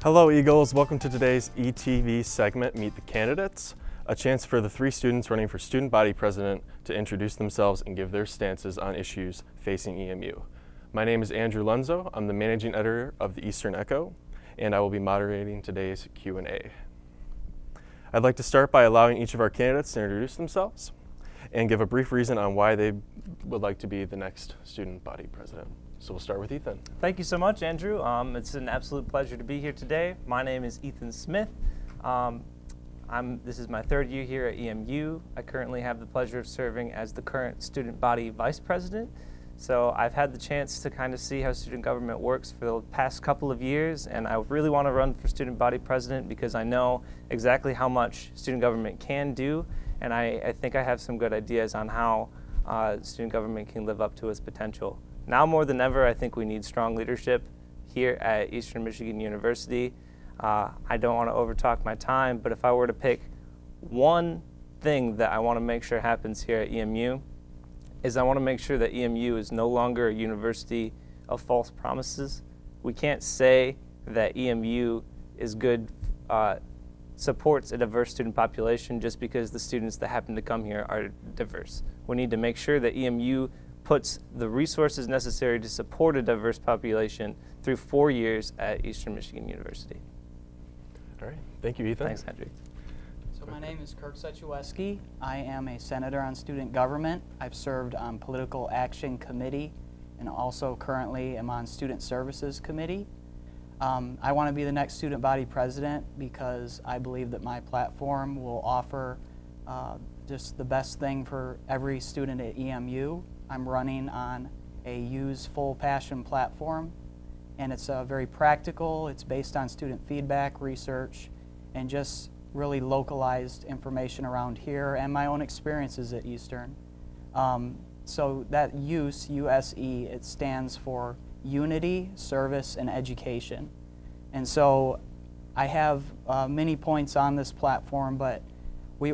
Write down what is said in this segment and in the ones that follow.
Hello Eagles, welcome to today's ETV segment, Meet the Candidates, a chance for the 3 students running for student body president to introduce themselves and give their stances on issues facing EMU. My name is Andrew Lenzo, I'm the managing editor of the Eastern Echo, and I will be moderating today's Q&A. I'd like to start by allowing each of our candidates to introduce themselves and give a brief reason on why they would like to be the next student body president. So we'll start with Ethan. Thank you so much, Andrew. It's an absolute pleasure to be here today. My name is Ethan Smith. This is my 3rd year here at EMU. I currently have the pleasure of serving as the current student body vice president. So I've had the chance to kind of see how student government works for the past couple of years, and I really want to run for student body president because I know exactly how much student government can do, and I think I have some good ideas on how student government can live up to its potential. Now more than ever, I think we need strong leadership here at Eastern Michigan University. I don't want to overtalk my time, but if I were to pick one thing that I want to make sure happens here at EMU, is I want to make sure that EMU is no longer a university of false promises. We can't say that EMU is good, supports a diverse student population just because the students that happen to come here are diverse. We need to make sure that EMU puts the resources necessary to support a diverse population through 4 years at Eastern Michigan University. All right, thank you, Ethan. Thanks, Andrew. So my name is Kirk Suchowesky. I am a senator on student government. I've served on political action committee and also currently am on student services committee. I want to be the next student body president because I believe that my platform will offer just the best thing for every student at EMU. I'm running on a Use Full Passion platform, and it's very practical. It's based on student feedback, research, and just really localized information around here and my own experiences at Eastern. So that USE, U-S-E, it stands for Unity, Service, and Education. And so I have many points on this platform, but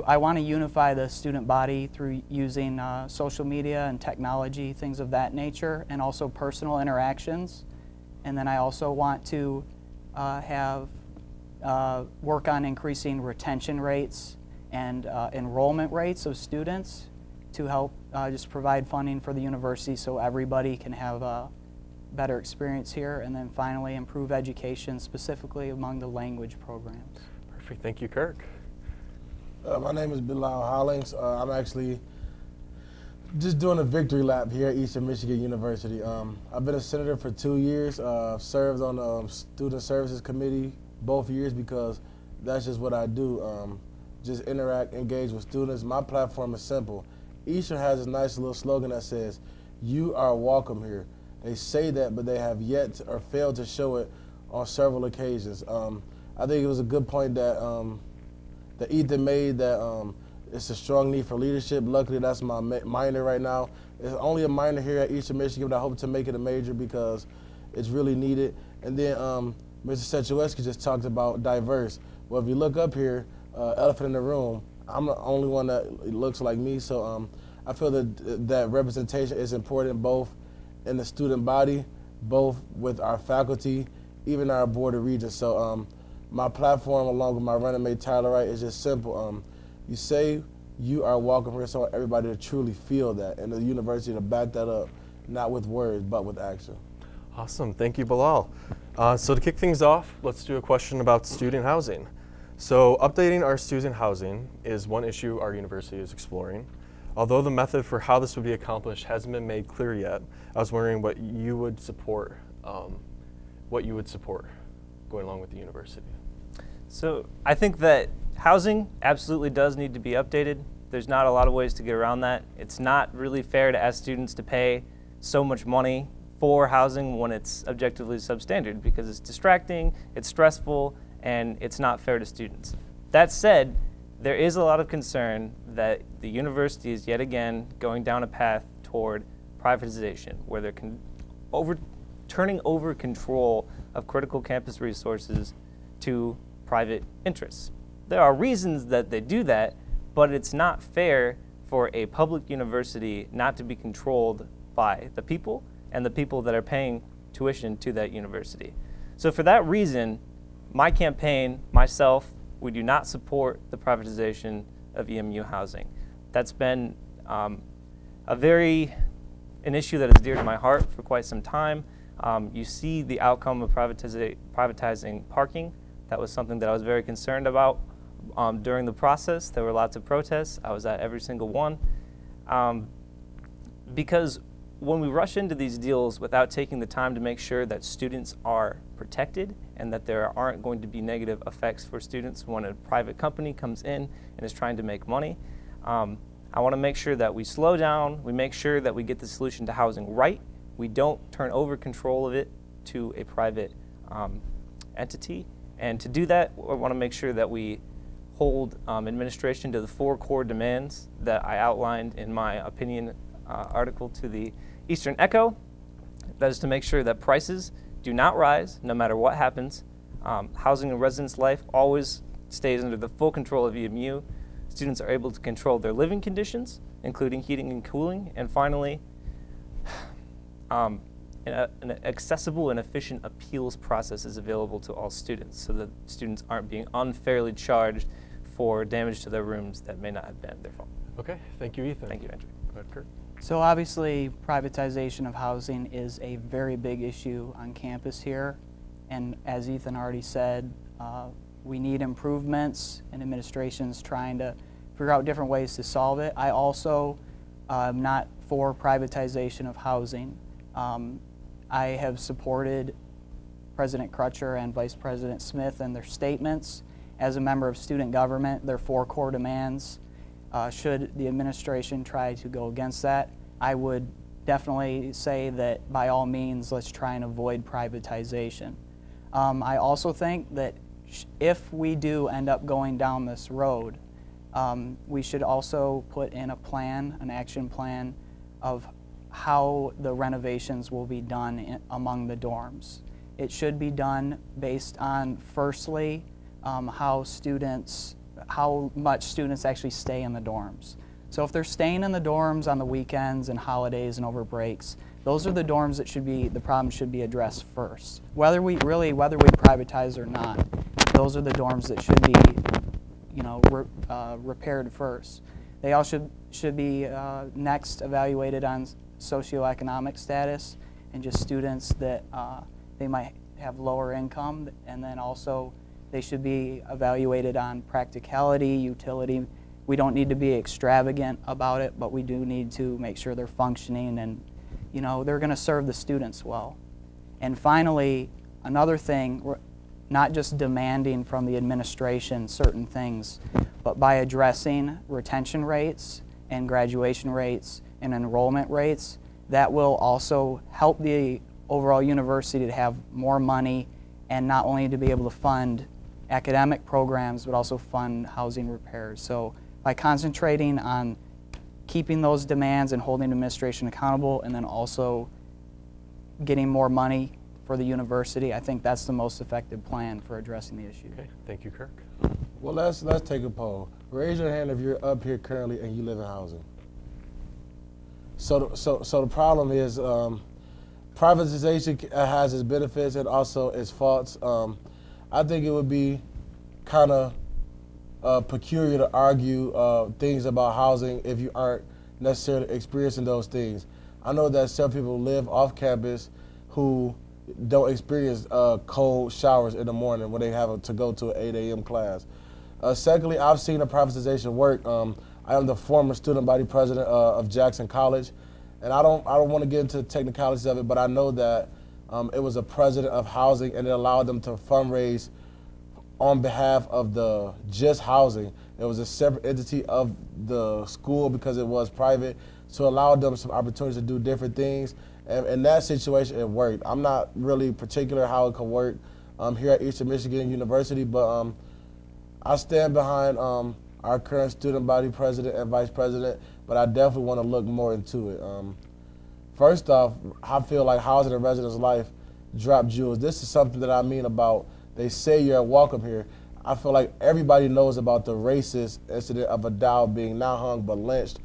I want to unify the student body through using social media and technology, things of that nature, and also personal interactions. And then I also want to work on increasing retention rates and enrollment rates of students to help just provide funding for the university so everybody can have a better experience here. And then finally, improve education, specifically among the language programs. Perfect, thank you, Kirk. My name is Bilal Hollings. I'm actually just doing a victory lap here at Eastern Michigan University. I've been a senator for 2 years. Served on the Student Services Committee both years because that's just what I do. Just interact, engage with students. My platform is simple. Eastern has a nice little slogan that says, "You are welcome here." They say that, but they have yet to, or failed to show it on several occasions. I think it was a good point that that Ethan made, that it's a strong need for leadership. Luckily, that's my minor right now. It's only a minor here at Eastern Michigan, but I hope to make it a major because it's really needed. And then Mr. Suchowesky just talked about diverse. Well, if you look up here, elephant in the room, I'm the only one that looks like me, so I feel that representation is important both in the student body, both with our faculty, even our board of regents. So my platform, along with my running mate Tyler Wright, is just simple. You say you are welcome here, so everybody to truly feel that, and the university to back that up, not with words, but with action. Awesome, thank you, Bilal. So to kick things off, let's do a question about student housing. So updating our student housing is one issue our university is exploring. Although the method for how this would be accomplished hasn't been made clear yet, I was wondering what you would support, going along with the university. So I think that housing absolutely does need to be updated. There's not a lot of ways to get around that. It's not really fair to ask students to pay so much money for housing when it's objectively substandard because it's distracting, it's stressful, and it's not fair to students. That said, there is a lot of concern that the university is yet again going down a path toward privatization, where they're turning over control of critical campus resources to private interests. There are reasons that they do that, but it's not fair for a public university not to be controlled by the people and the people that are paying tuition to that university. So for that reason, my campaign, myself, we do not support the privatization of EMU housing. That's been an issue that is dear to my heart for quite some time. You see the outcome of privatizing parking. That was something that I was very concerned about during the process. There were lots of protests. I was at every single one. Because when we rush into these deals without taking the time to make sure that students are protected and that there aren't going to be negative effects for students when a private company comes in and is trying to make money, I want to make sure that we slow down, we make sure that we get the solution to housing right, we don't turn over control of it to a private entity. And to do that, I want to make sure that we hold administration to the 4 core demands that I outlined in my opinion article to the Eastern Echo. That is to make sure that prices do not rise no matter what happens. Housing and residence life always stays under the full control of EMU. Students are able to control their living conditions, including heating and cooling. And finally, an accessible and efficient appeals process is available to all students so that students aren't being unfairly charged for damage to their rooms that may not have been their fault. Okay, thank you, Ethan. Thank you, Andrew. Go ahead, Kirk. So obviously, privatization of housing is a very big issue on campus here. And as Ethan already said, we need improvements, and administration's trying to figure out different ways to solve it. I also am not for privatization of housing. I have supported President Crutcher and Vice President Smith and their statements. As a member of student government, their 4 core demands. Should the administration try to go against that, I would definitely say that by all means, let's try and avoid privatization. I also think that if we do end up going down this road, we should also put in a plan, an action plan of how the renovations will be done among the dorms. It should be done based on, firstly, how much students actually stay in the dorms. So if they're staying in the dorms on the weekends and holidays and over breaks, those are the dorms that the problem should be addressed first. Whether we privatize or not, those are the dorms that should be, repaired first. They all should be next evaluated on socioeconomic status and just students that they might have lower income, and then also they should be evaluated on practicality, utility. We don't need to be extravagant about it, but we do need to make sure they're functioning and they're going to serve the students well. And finally, another thing, we're not just demanding from the administration certain things, but by addressing retention rates and graduation rates and enrollment rates, that will also help the overall university to have more money and not only to be able to fund academic programs, but also fund housing repairs. So by concentrating on keeping those demands and holding administration accountable, and then also getting more money for the university, I think that's the most effective plan for addressing the issue. Okay, thank you, Kirk. Well, let's take a poll. Raise your hand if you're up here currently and you live in housing. So the problem is privatization has its benefits and also its faults. I think it would be kind of peculiar to argue things about housing if you aren't necessarily experiencing those things. I know that some people live off campus who don't experience cold showers in the morning when they have to go to an 8 a.m. class. Secondly, I've seen a privatization work. I am the former student body president of Jackson College, and I don't want to get into the technicalities of it, but I know that it was a president of housing, and it allowed them to fundraise on behalf of the just housing. It was a separate entity of the school because it was private, so it allowed them some opportunities to do different things. And in that situation, it worked. I'm not really particular how it could work here at Eastern Michigan University, but I stand behind our current student body president and vice president, but I definitely want to look more into it. First off, I feel like housing and residence life drop jewels. This is something that I mean about they say you're welcome here. I feel like everybody knows about the racist incident of a doll being not hung but lynched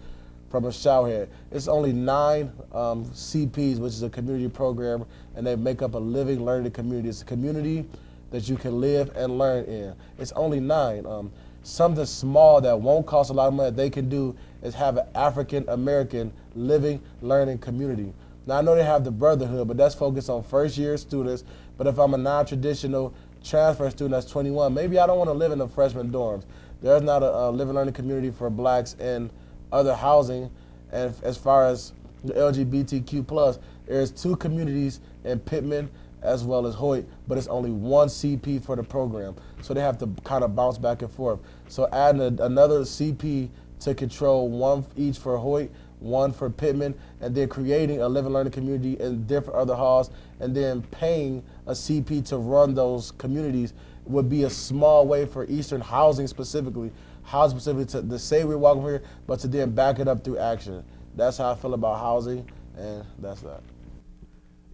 from a showerhead. It's only 9 CPs, which is a community program, and they make up a living, learning community. It's a community that you can live and learn in. It's only 9. Something small that won't cost a lot of money that they can do is have an African American living, learning community. Now I know they have the Brotherhood, but that's focused on first-year students. But if I'm a non-traditional transfer student that's 21, maybe I don't want to live in the freshman dorms. There's not a living, learning community for blacks in other housing. And as far as the LGBTQ+, there's 2 communities in Pittman as well as Hoyt, but it's only 1 CP for the program. So they have to kind of bounce back and forth. So adding another CP to control 1 each for Hoyt, 1 for Pittman, and then creating a living, learning community in different other halls, and then paying a CP to run those communities would be a small way for Eastern housing specifically to say we're welcome here, but to then back it up through action. That's how I feel about housing, and that's that.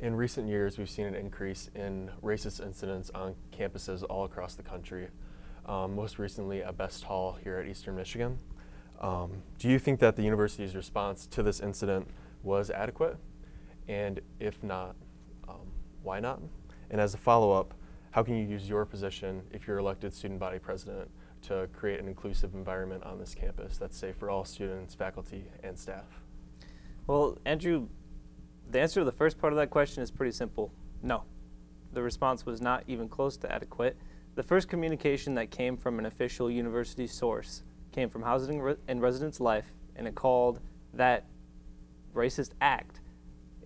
In recent years, we've seen an increase in racist incidents on campuses all across the country. Most recently at Best Hall here at Eastern Michigan. Do you think that the university's response to this incident was adequate? And if not, why not? And as a follow-up, how can you use your position, if you're elected student body president, to create an inclusive environment on this campus that's safe for all students, faculty, and staff? Well, Andrew, the answer to the first part of that question is pretty simple. No. The response was not even close to adequate. The first communication that came from an official university source came from Housing and Residence Life, and it called that racist act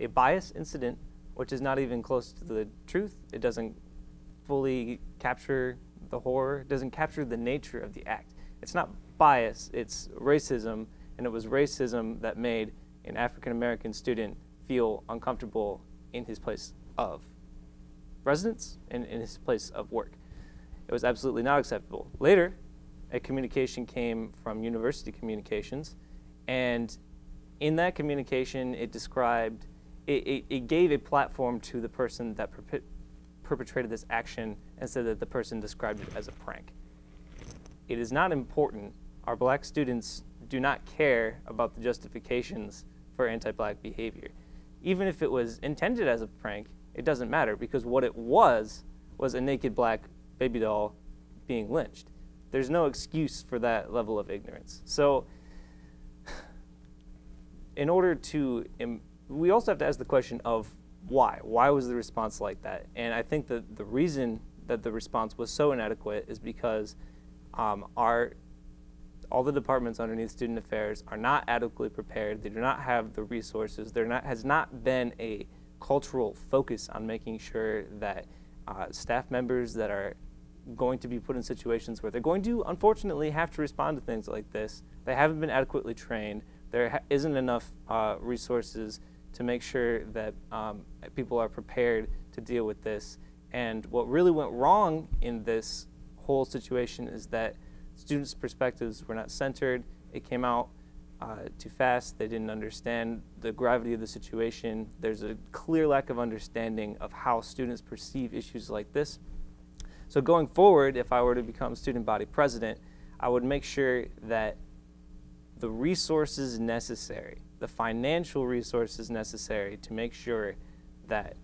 a bias incident, which is not even close to the truth. It doesn't fully capture the horror. It doesn't capture the nature of the act. It's not bias, it's racism, and it was racism that made an African American student feel uncomfortable in his place of residence and in his place of work. It was absolutely not acceptable. Later, a communication came from University Communications, and in that communication, it described, it gave a platform to the person that perpetrated this action and said that the person described it as a prank. It is not important. Our black students do not care about the justifications for anti-black behavior. Even if it was intended as a prank, it doesn't matter, because what it was a naked black baby doll being lynched. There's no excuse for that level of ignorance. So in order to, we also have to ask the question of why. Why was the response like that? And I think that the reason that the response was so inadequate is because all the departments underneath student affairs are not adequately prepared. They do not have the resources. There has not been a cultural focus on making sure that staff members that are going to be put in situations where they're going to, unfortunately, have to respond to things like this. They haven't been adequately trained. There isn't enough resources to make sure that people are prepared to deal with this. And what really went wrong in this whole situation is that students' perspectives were not centered. It came out too fast. They didn't understand the gravity of the situation. There's a clear lack of understanding of how students perceive issues like this. So going forward, if I were to become student body president, I would make sure that the resources necessary, the financial resources necessary to make sure that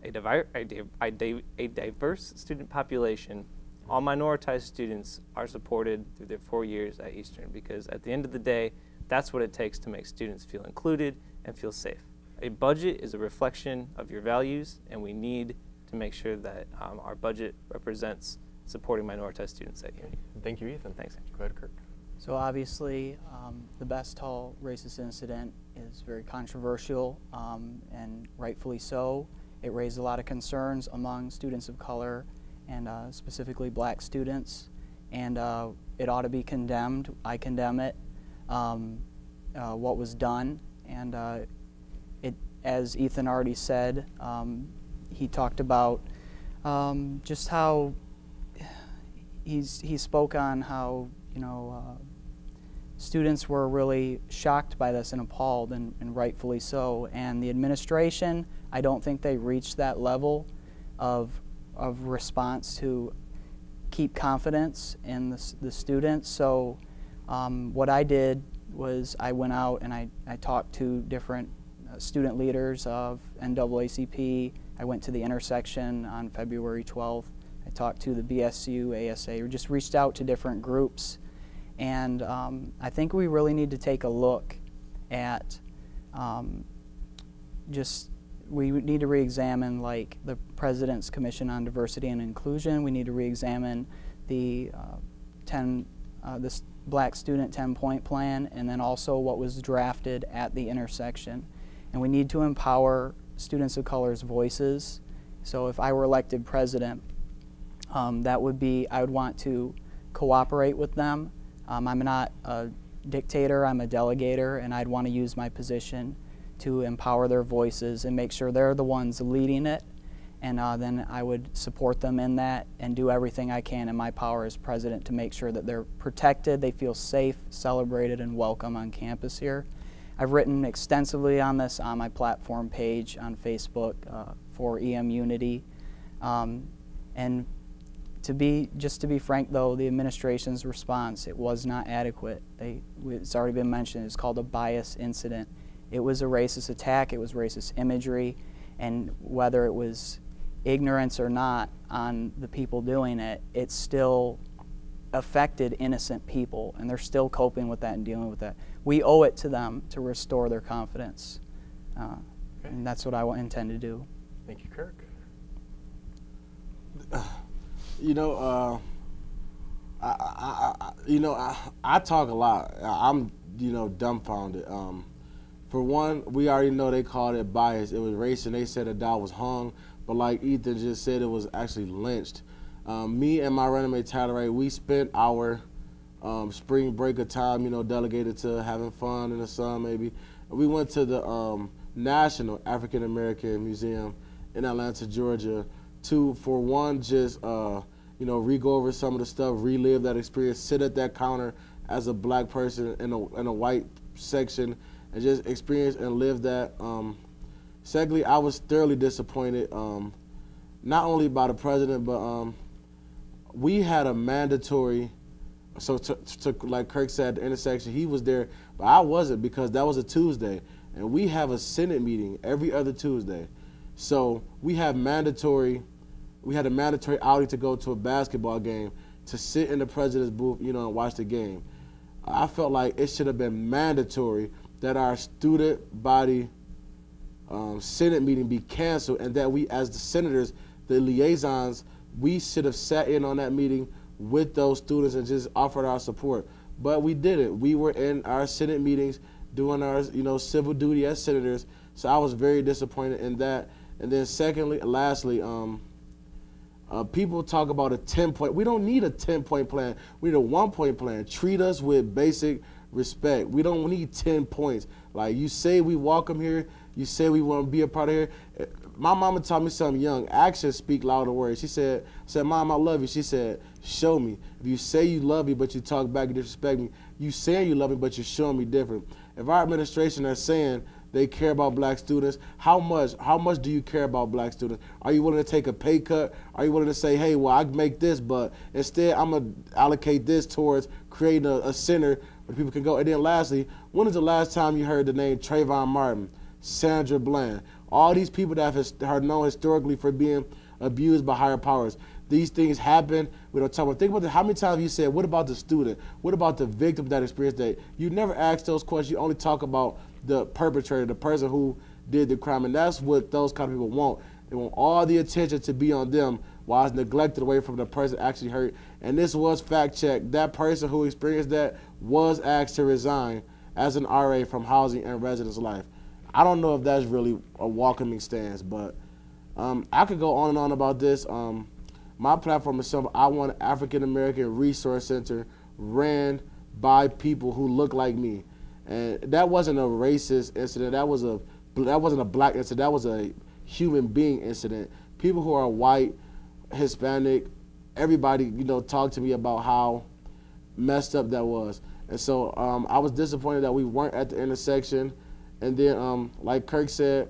a diverse student population, all minoritized students, are supported through their 4 years at Eastern, because at the end of the day, that's what it takes to make students feel included and feel safe. A budget is a reflection of your values, and we need to make sure that our budget represents supporting minoritized students at uni. Thank you, Ethan. Thanks, Andrew. Go ahead, Kirk. So obviously, the Best Hall racist incident is very controversial, and rightfully so. It raised a lot of concerns among students of color, and specifically black students, and it ought to be condemned. I condemn it, what was done, and as Ethan already said, he talked about just how he spoke on how, you know, students were really shocked by this and appalled, and rightfully so. And the administration, I don't think they reached that level of response to keep confidence in the students. So what I did was I went out and I talked to different student leaders of NAACP. I went to the intersection on February 12th I talked to the BSU, ASA, or just reached out to different groups. And I think we really need to take a look at we need to re-examine like the President's Commission on Diversity and Inclusion. We need to re-examine the this Black Student 10-point plan, and then also what was drafted at the intersection. And we need to empower students of color's voices. So if I were elected president, that would be, I would want to cooperate with them. I'm not a dictator, I'm a delegator, and I'd want to use my position to empower their voices and make sure they're the ones leading it. And then I would support them in that and do everything I can in my power as president to make sure that they're protected, they feel safe, celebrated, and welcome on campus here. I've written extensively on this on my platform page on Facebook for EM Unity. And just to be frank though, the administration's response, it was not adequate. It's already been mentioned, it's called a bias incident. It was a racist attack, it was racist imagery, and whether it was ignorance or not on the people doing it, it still affected innocent people, and they're still coping with that and dealing with that. We owe it to them to restore their confidence, and that's what I intend to do. Thank you, Kirk. You know, I talk a lot. I'm, dumbfounded. For one, we already know they called it bias. It was race, and they said that dog was hung. But like Ethan just said, it was actually lynched. Me and my running mate Tyler Ray, we spent our spring break of time, delegated to having fun in the sun maybe. We went to the National African American Museum in Atlanta, Georgia, for one, just re-go over some of the stuff, relive that experience, sit at that counter as a black person in a white section, and just experience and live that. Secondly, I was thoroughly disappointed, not only by the president, but we had a mandatory, so like Kirk said, at the intersection, he was there, but I wasn't because that was a Tuesday, and we have a Senate meeting every other Tuesday. So we had a mandatory outing to go to a basketball game, to sit in the president's booth, and watch the game. I felt like it should have been mandatory that our student body Senate meeting be canceled, and that we, as the senators, the liaisons, we should have sat in on that meeting with those students and just offered our support. But we didn't. We were in our Senate meetings doing our civil duty as senators, so I was very disappointed in that. And then lastly, people talk about a 10-point. We don't need a 10-point plan. We need a 1-point plan. Treat us with basic respect. We don't need 10 points. Like, you say we welcome here, you say we want to be a part of here. My mama taught me something young. Actions speak louder words. She said, Mom, I love you. She said, show me. If you say you love me, but you talk back and disrespect me, you saying you love me, but you're showing me different. If our administration are saying they care about black students, how much do you care about black students? Are you willing to take a pay cut? Are you willing to say, hey, well, I make this, but instead I'm going to allocate this towards creating a center where people can go? And then lastly, when is the last time you heard the name Trayvon Martin, Sandra Bland, all these people that are known historically for being abused by higher powers? These things happen. We don't talk about. Think about how many times you said, what about the student? What about the victim of that experience? That you never ask those questions. You only talk about the perpetrator, the person who did the crime. And that's what those kind of people want. They want all the attention to be on them while it's neglected away from the person actually hurt. And this was fact-checked. That person who experienced that was asked to resign as an RA from Housing and Residence Life. I don't know if that's really a welcoming stance, but I could go on and on about this. My platform is something. I want an African American Resource Center ran by people who look like me. And that wasn't a racist incident. That wasn't a black incident. That was a human being incident. People who are white, Hispanic, everybody, talked to me about how messed up that was. And so I was disappointed that we weren't at the intersection. And then, like Kirk said,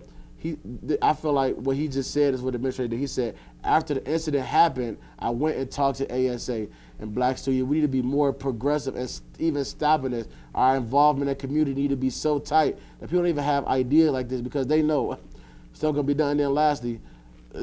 I feel like what he just said is what the administrator did. He said, after the incident happened, I went and talked to ASA and Black Students. We need to be more progressive and even stopping this. Our involvement in the community need to be so tight that people don't even have ideas like this because they know it's still going to be done. And then lastly,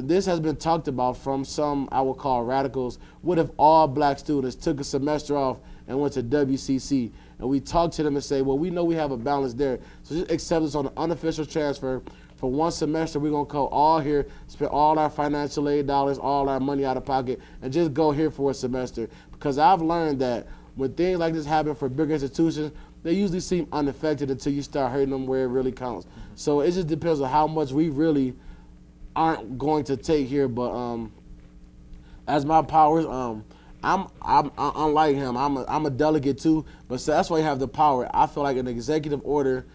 this has been talked about from some I would call radicals. What if all black students took a semester off and went to WCC? And we talked to them and say, well, we know we have a balance there, so just accept us on an unofficial transfer. For one semester, we're going to go all here, spend all our financial aid dollars, all our money out of pocket, and just go here for a semester. Because I've learned that when things like this happen for bigger institutions, they usually seem unaffected until you start hurting them where it really counts. So it just depends on how much we really aren't going to take here. But as my powers, I'm unlike him. I'm a delegate too, but so that's why you have the power. I feel like an executive order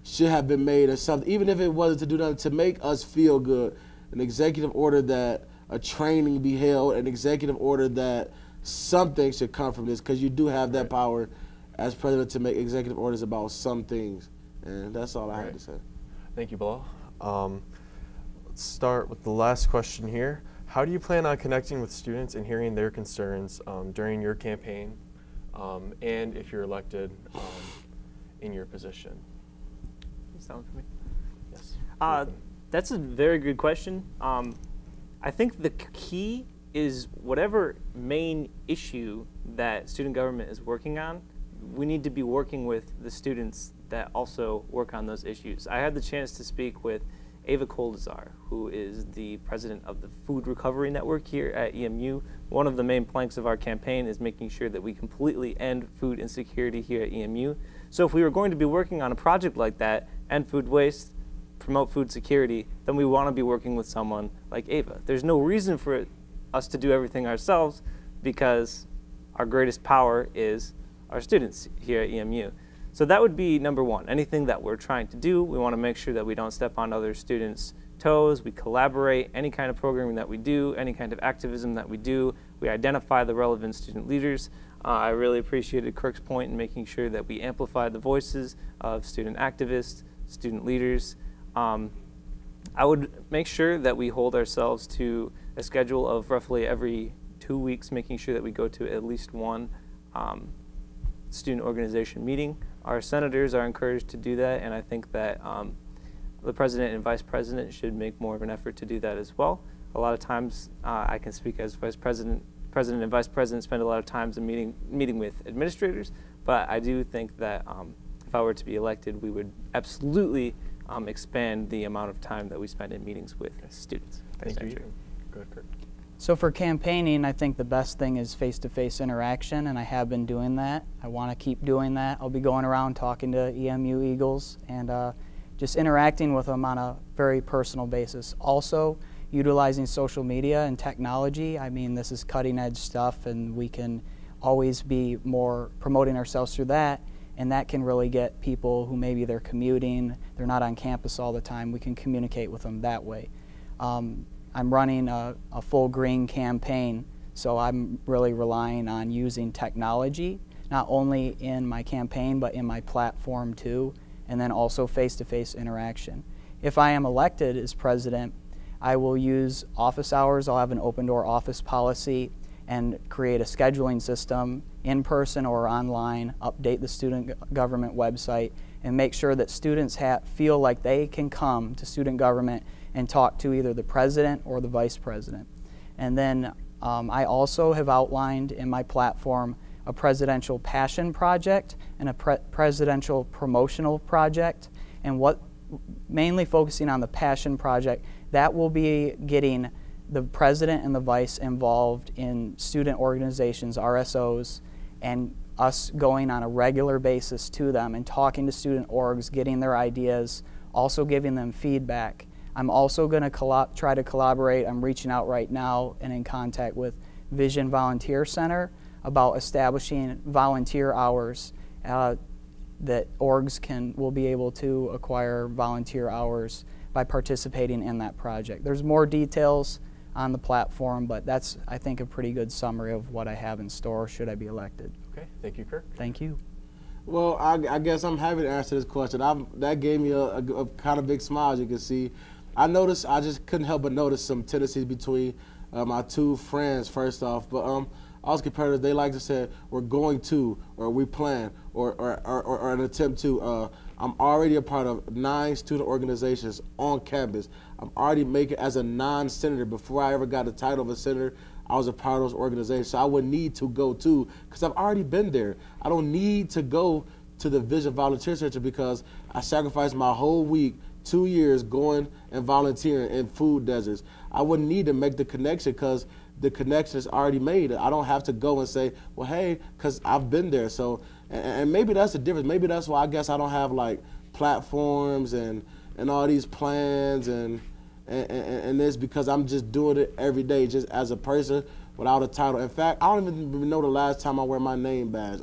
should have been made or something, even if it wasn't to do nothing, to make us feel good. An executive order that a training be held, an executive order that something should come from this, because you do have that power as president to make executive orders about some things. And that's all I had to say. Thank you, Bilal. Let's start with the last question here. How do you plan on connecting with students and hearing their concerns during your campaign and if you're elected in your position? Sound for me? Yes. That's a very good question. I think the key is whatever main issue that student government is working on, we need to be working with the students that also work on those issues. I had the chance to speak with Ava Koldazar, who is the president of the Food Recovery Network here at EMU. One of the main planks of our campaign is making sure that we completely end food insecurity here at EMU. So if we were going to be working on a project like that, end food waste, promote food security, then we want to be working with someone like Ava. There's no reason for us to do everything ourselves because our greatest power is our students here at EMU. So that would be number one. Anything that we're trying to do, we want to make sure that we don't step on other students' toes. We collaborate. Any kind of programming that we do, any kind of activism that we do, we identify the relevant student leaders. I really appreciated Kirk's point in making sure that we amplify the voices of student activists, student leaders. I would make sure that we hold ourselves to a schedule of roughly every 2 weeks, making sure that we go to at least one student organization meeting. Our senators are encouraged to do that, and I think that the president and vice president should make more of an effort to do that as well. A lot of times, I can speak as vice president, president and vice president spend a lot of times in meeting with administrators, but I do think that if I were to be elected, we would absolutely expand the amount of time that we spend in meetings with students. Thank you. Go ahead, Kirk. So for campaigning, I think the best thing is face-to-face interaction, and I have been doing that. I want to keep doing that. I'll be going around talking to EMU Eagles and just interacting with them on a very personal basis. Also, utilizing social media and technology. I mean, this is cutting-edge stuff, and we can always be more promoting ourselves through that, and that can really get people who maybe they're commuting, they're not on campus all the time, we can communicate with them that way. I'm running a full green campaign, so I'm really relying on using technology, not only in my campaign, but in my platform too, and then also face-to-face interaction. If I am elected as president, I will use office hours. I'll have an open door office policy and create a scheduling system in person or online, update the student government website, and make sure that students feel like they can come to student government and talk to either the president or the vice president. And then I also have outlined in my platform a presidential passion project and a presidential promotional project, and mainly focusing on the passion project, that will be getting the president and the vice involved in student organizations, RSOs, and us going on a regular basis to them and talking to student orgs, getting their ideas, also giving them feedback. I'm also going to try to collaborate. I'm reaching out right now and in contact with Vision Volunteer Center about establishing volunteer hours that orgs will be able to acquire volunteer hours by participating in that project. There's more details on the platform, but that's, I think, a pretty good summary of what I have in store should I be elected. Okay, thank you, Kirk. Thank you. Well, I guess I'm happy to answer this question. That gave me a kind of big smile, as you can see. I just couldn't help but notice some tendencies between my two friends, first off. But us competitors, they like to say, we're going to, or we plan, or an attempt to. I'm already a part of 9 student organizations on campus. I'm already making, as a non-senator, before I ever got the title of a senator, I was a part of those organizations. So I would need to go too, because I've already been there. I don't need to go to the Vision Volunteer Center because I sacrificed my whole week, 2 years, going and volunteering in food deserts. I wouldn't need to make the connection because the connection is already made. I don't have to go and say, well, hey, because I've been there. So, and maybe that's the difference. Maybe that's why I guess I don't have like platforms and all these plans and this, because I'm just doing it every day just as a person without a title. In fact, I don't even know the last time I wear my name badge.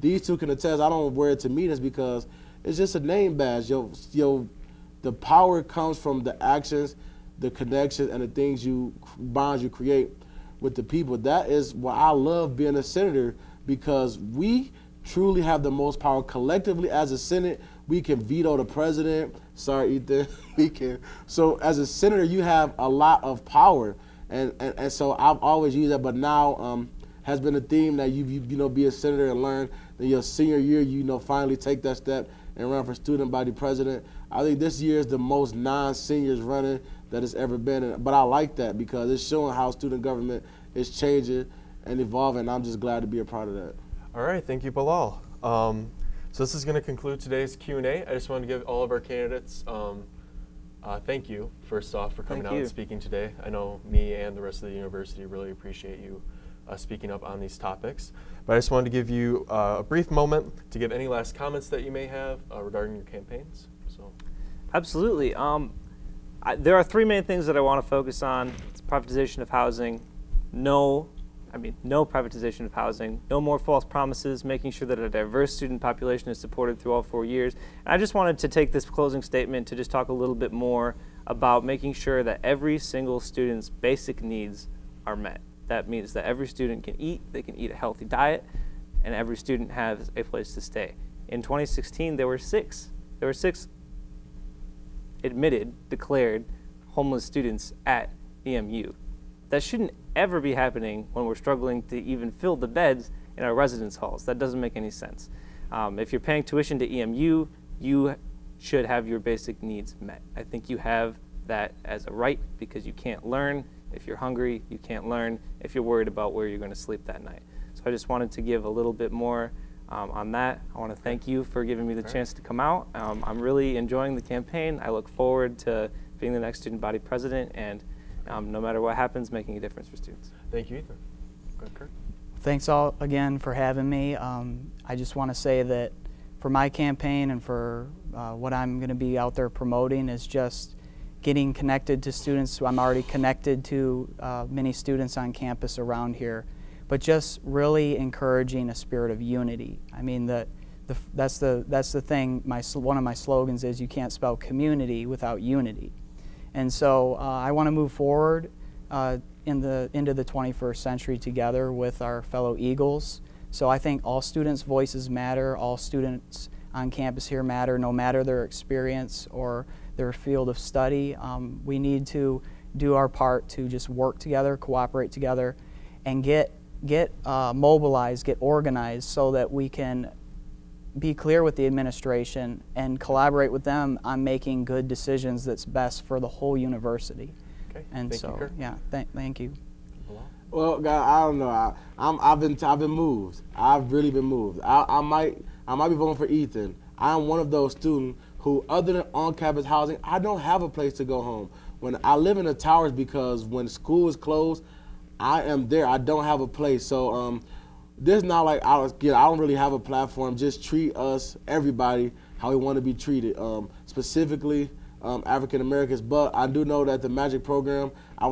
These two can attest, I don't wear it to meetings because it's just a name badge. The power comes from the actions, the connections, and the things bonds you create with the people. That is why I love being a senator, because we truly have the most power. Collectively as a Senate, we can veto the president. Sorry, Ethan. We can. So as a senator, you have a lot of power. And so I've always used that, but now has been a theme that you be a senator and learn that your senior year, finally take that step and run for student body president. I think this year is the most non-seniors running that it's ever been. But I like that because it's showing how student government is changing and evolving. I'm just glad to be a part of that. All right, thank you, Bilal. So this is going to conclude today's Q&A. I just wanted to give all of our candidates thank you, first off, for coming out and speaking today. I know me and the rest of the university really appreciate you speaking up on these topics. But I just wanted to give you a brief moment to give any last comments that you may have regarding your campaigns. So, absolutely. There are 3 main things that I want to focus on. It's privatization of housing, no privatization of housing, no more false promises, making sure that a diverse student population is supported through all 4 years. And I just wanted to take this closing statement to just talk a little bit more about making sure that every single student's basic needs are met. That means that every student can eat, they can eat a healthy diet, and every student has a place to stay. In 2016, there were six declared homeless students at EMU. That shouldn't ever be happening when we're struggling to even fill the beds in our residence halls. That doesn't make any sense. If you're paying tuition to EMU, you should have your basic needs met. I think you have that as a right because you can't learn. If you're hungry, you can't learn. If you're worried about where you're going to sleep that night. So I just wanted to give a little bit more on that. I want to thank you for giving me the chance to come out. I'm really enjoying the campaign. I look forward to being the next student body president and no matter what happens, making a difference for students. Thank you, Ethan. Go ahead, Kirk. Thanks all again for having me. I just want to say that for my campaign and for what I'm going to be out there promoting is just getting connected to students. I'm already connected to many students on campus around here, but just really encouraging a spirit of unity. I mean, that's the thing. One of my slogans is you can't spell community without unity. And so I want to move forward into the 21st century together with our fellow Eagles. So I think all students' voices matter, all students on campus here matter, no matter their experience or their field of study. We need to do our part to just work together, cooperate together, and get mobilized, get organized so that we can be clear with the administration and collaborate with them on making good decisions that's best for the whole university. Okay. And thank so, you, Kirk. yeah, thank you. Well, guys, I don't know. I've been moved. I've really been moved. I might be voting for Ethan. I'm one of those students who, other than on-campus housing, I don't have a place to go home. When I live in the towers, because when school is closed, I am there. I don't have a place. So this is not like I don't really have a platform. Just treat us, everybody, how we want to be treated. Specifically, African Americans. But I do know that the Magic program, I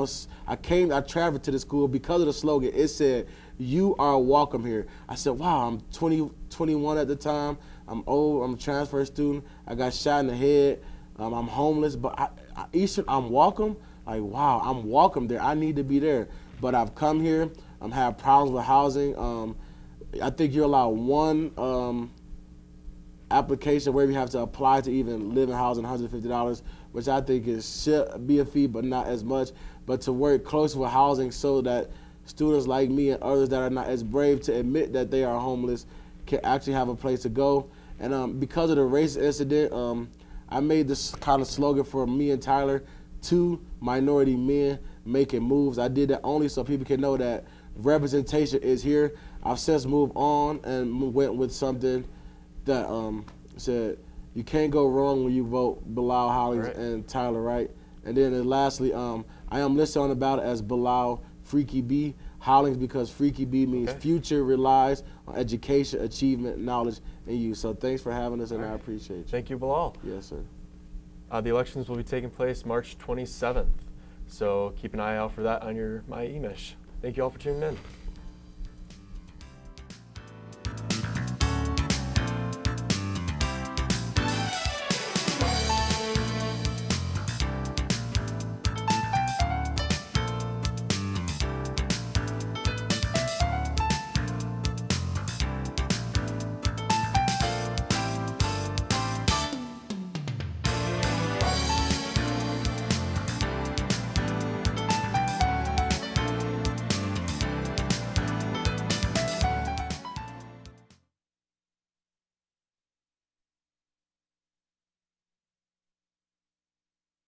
traveled to the school because of the slogan. It said, "You are welcome here." I said, wow, I'm 21 at the time. I'm old, I'm a transfer student. I got shot in the head. I'm homeless, but Eastern, I'm welcome. Like, wow, I'm welcome there. I need to be there. But I've come here. I'm having problems with housing. I think you're allowed one application where you have to apply to even live in housing, $150, which I think should be a fee, but not as much. But to work close with housing so that students like me and others that are not as brave to admit that they are homeless can actually have a place to go. And because of the race incident, I made this kind of slogan for me and Tyler, 2 minority men making moves. I did that only so people can know that representation is here. I've since moved on and went with something that said, you can't go wrong when you vote Bilal Hollings and Tyler Wright. And then lastly, I am listed on the ballot as Bilal Freaky B Hollings because Freaky B means future relies on education, achievement, knowledge, and youth. So thanks for having us, and I appreciate you. Thank you, Bilal. Yes, sir. The elections will be taking place March 27th, so keep an eye out for that on your My Emish. Thank you all for tuning in.